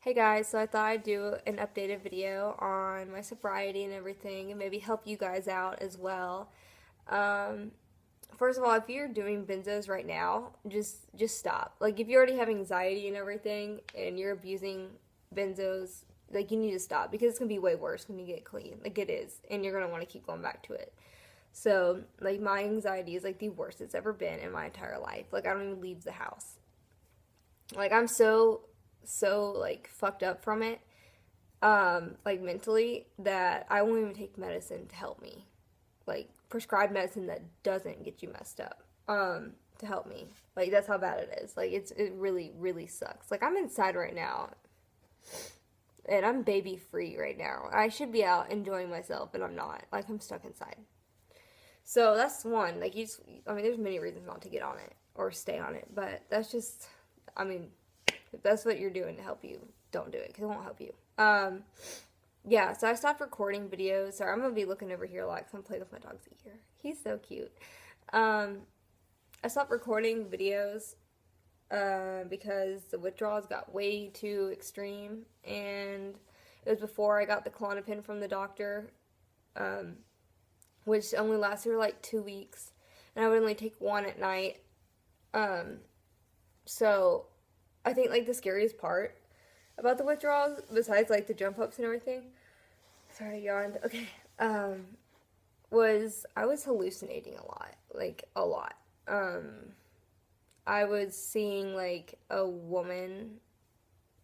Hey guys, so I thought I'd do an updated video on my sobriety and everything and maybe help you guys out as well. Um, First of all, if you're doing benzos right now, just stop. Like if you already have anxiety and everything and you're abusing benzos, like you need to stop because it's gonna be way worse when you get clean. Like it is, and you're gonna want to keep going back to it. So, like my anxiety is like the worst it's ever been in my entire life. Like I don't even leave the house. Like I'm so like fucked up from it, like mentally, that I won't even take medicine to help me. Like prescribed medicine that doesn't get you messed up. To help me. Like that's how bad it is. Like it really, really sucks. Like I'm inside right now and I'm baby free right now. I should be out enjoying myself and I'm not. Like I'm stuck inside. So that's one. Like I mean there's many reasons not to get on it or stay on it, but that's just I mean if that's what you're doing to help you, don't do it because it won't help you. Yeah, so I stopped recording videos. Sorry, I'm going to be looking over here a lot because I'm playing with my dog's ear. He's so cute. I stopped recording videos because the withdrawals got way too extreme. And it was before I got the Klonopin from the doctor, which only lasted for like 2 weeks. And I would only take one at night. So I think like the scariest part about the withdrawals, besides like the jump ups and everything, sorry I yawned, okay, was I was hallucinating a lot, like a lot. I was seeing like a woman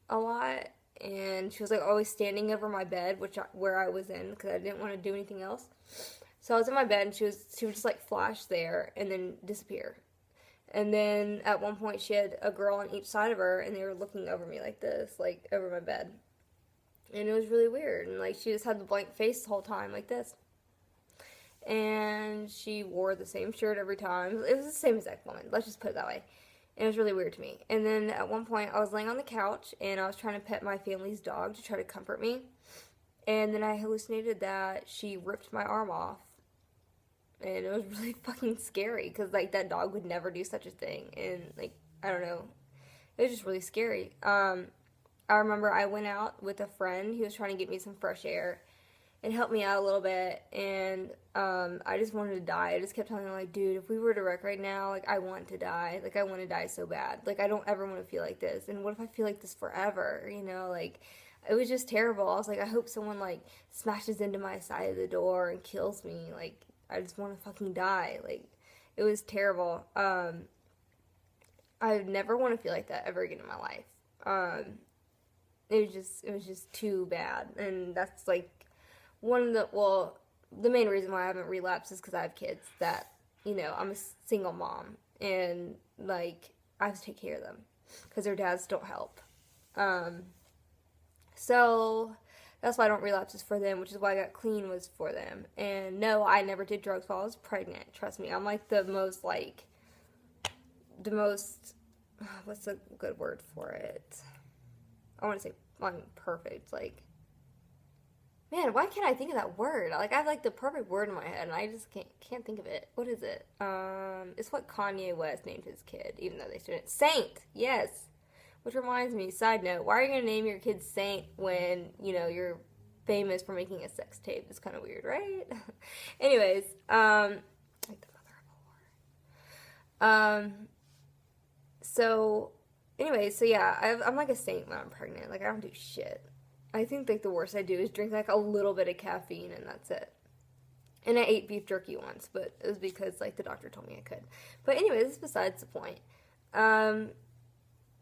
a lot, and she was like always standing over my bed, where I was in because I didn't want to do anything else. So I was in my bed, and she would just like flash there and then disappear. And then at one point she had a girl on each side of her and they were looking over me like this, like over my bed. And it was really weird. And like she just had the blank face the whole time like this. And she wore the same shirt every time. It was the same exact woman. Let's just put it that way. And it was really weird to me. And then at one point I was laying on the couch and I was trying to pet my family's dog to try to comfort me. And then I hallucinated that she ripped my arm off. And it was really fucking scary because like that dog would never do such a thing, and like I don't know, it was just really scary. I remember I went out with a friend. He was trying to get me some fresh air and help me out a little bit, and I just wanted to die. I just kept telling him like, dude, if we were to wreck right now, like I want to die. Like I want to die so bad. Like I don't ever want to feel like this. And what if I feel like this forever? You know, like it was just terrible. I was like, I hope someone like smashes into my side of the door and kills me. Like I just want to fucking die. Like, it was terrible. I never want to feel like that ever again in my life. It was just too bad. And that's like the main reason why I haven't relapsed is because I have kids that, you know, I'm a single mom. And, like, I have to take care of them because their dads don't help. So that's why I don't relapse is for them, which is why I got clean was for them. And no, I never did drugs while I was pregnant. Trust me, I'm like the most, what's a good word for it? I want to say, I'm perfect. Like, man, why can't I think of that word? Like, I have like the perfect word in my head, and I just can't think of it. What is it? It's what Kanye West named his kid, even though they shouldn't. Saint, yes. Which reminds me, side note, why are you going to name your kid Saint when, you know, you're famous for making a sex tape? It's kind of weird, right? Anyways, like the mother of a whore. So, anyways, so yeah, I'm like a saint when I'm pregnant. Like, I don't do shit. I think, like, the worst I do is drink, like, a little bit of caffeine, and that's it. And I ate beef jerky once, but it was because, like, the doctor told me I could. But anyways, this is besides the point.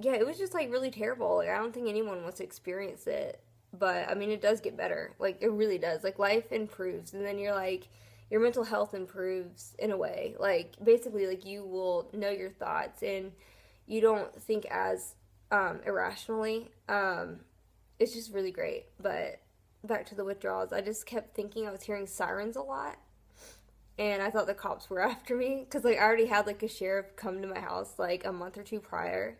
Yeah, it was just, like, really terrible. Like, I don't think anyone wants to experience it. But, I mean, it does get better. Like, it really does. Like, life improves. And then you're, like, your mental health improves in a way. Like, basically, like, you will know your thoughts. And you don't think as irrationally. It's just really great. But back to the withdrawals. I just kept thinking I was hearing sirens a lot. And I thought the cops were after me. Because, like, I already had, like, a sheriff come to my house, like, a month or two prior.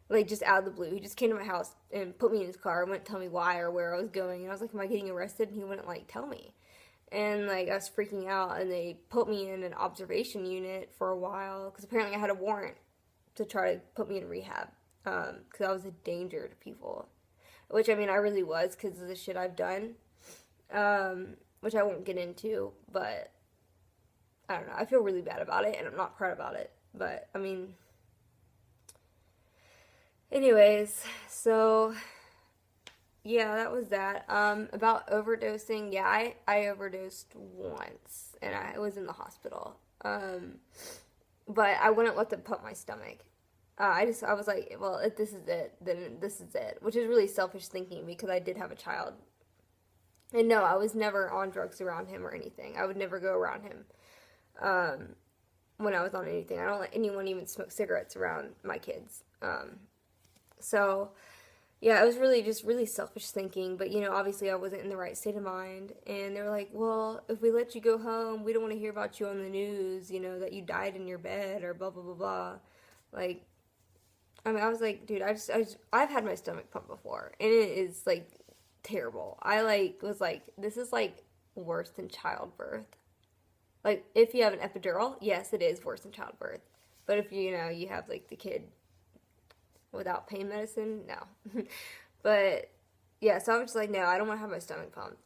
Like, just out of the blue. He just came to my house and put me in his car and wouldn't tell me why or where I was going. And I was like, am I getting arrested? And he wouldn't, like, tell me. And, like, I was freaking out. And they put me in an observation unit for a while. Because apparently I had a warrant to try to put me in rehab. Because I was a danger to people. which I mean I really was because of the shit I've done, which I won't get into, but I don't know. I feel really bad about it, and I'm not proud about it. But I mean, anyways, so yeah, that was that. About overdosing, yeah, I overdosed once, and I was in the hospital. But I wouldn't let them pump my stomach. I was like, well, if this is it, then this is it, which is really selfish thinking because I did have a child. And no, I was never on drugs around him or anything. I would never go around him when I was on anything. I don't let anyone even smoke cigarettes around my kids. So, yeah, it was really just really selfish thinking. But, you know, obviously I wasn't in the right state of mind. And they were like, well, if we let you go home, we don't want to hear about you on the news, you know, that you died in your bed or blah, blah, blah, blah. Like, I mean, I was like, dude, I've had my stomach pumped before. And it is, like, terrible. I, like, was like, this is, like, worse than childbirth. Like, if you have an epidural, yes, it is worse than childbirth. But if, you know, you have, like, the kid without pain medicine, no. But, yeah, so I was just like, no, I don't want to have my stomach pumped.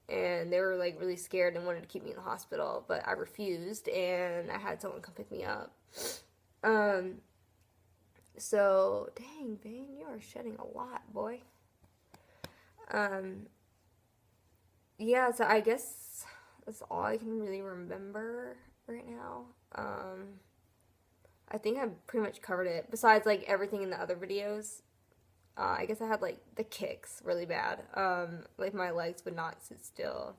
And they were, like, really scared and wanted to keep me in the hospital. But I refused, and I had someone come pick me up. So, dang, Vane, you are shedding a lot, boy. Yeah, so I guess that's all I can really remember right now. I think I've pretty much covered it. Besides, like, everything in the other videos. I guess I had, like, the kicks really bad. Like, my legs would not sit still.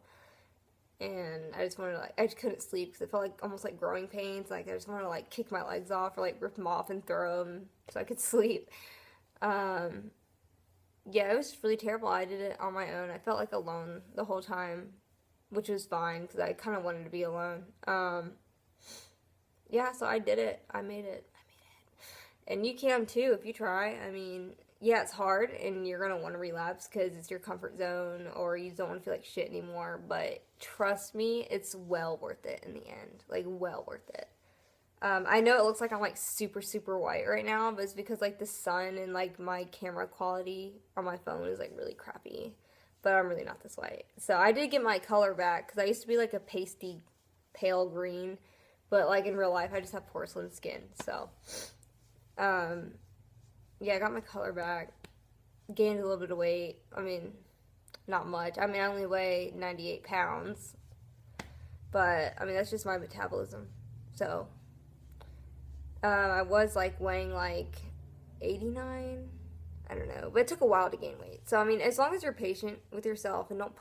And I just wanted to, like, I just couldn't sleep because it felt like almost like growing pains. Like, I just wanted to, like, kick my legs off or, like, rip them off and throw them so I could sleep. Yeah, it was just really terrible. I did it on my own. I felt like alone the whole time, which was fine because I kind of wanted to be alone. Yeah, so I did it. I made it. And you can too if you try. I mean, yeah, it's hard and you're going to want to relapse because it's your comfort zone or you don't want to feel like shit anymore. But trust me, it's well worth it in the end. Like, well worth it. I know it looks like I'm, like, super, super white right now, but it's because, like, the sun and, like, my camera quality on my phone is, like, really crappy. But I'm really not this white. So I did get my color back because I used to be, like, a pasty pale green. But, like, in real life, I just have porcelain skin. So, yeah, I got my color back. Gained a little bit of weight. I mean, not much. I mean, I only weigh 98 pounds. But, I mean, that's just my metabolism. So, I was, like, weighing, like, 89. I don't know. But it took a while to gain weight. So, I mean, as long as you're patient with yourself and don't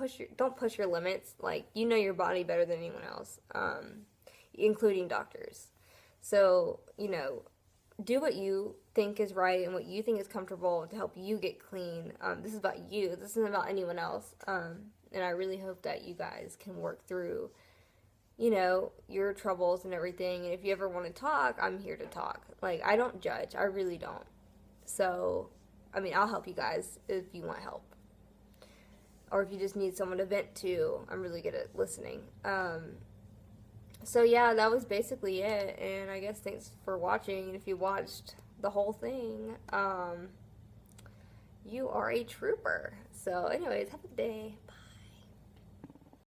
push your limits, like, you know your body better than anyone else, including doctors. So, you know, do what you think is right and what you think is comfortable to help you get clean. This is about you. This isn't about anyone else. And I really hope that you guys can work through, you know, your troubles and everything. And if you ever want to talk, I'm here to talk. Like, I don't judge. I really don't. So, I mean, I'll help you guys if you want help. Or if you just need someone to vent to, I'm really good at listening. So, yeah, that was basically it. And I guess thanks for watching. And if you watched the whole thing, you are a trooper. So, anyways, have a good day.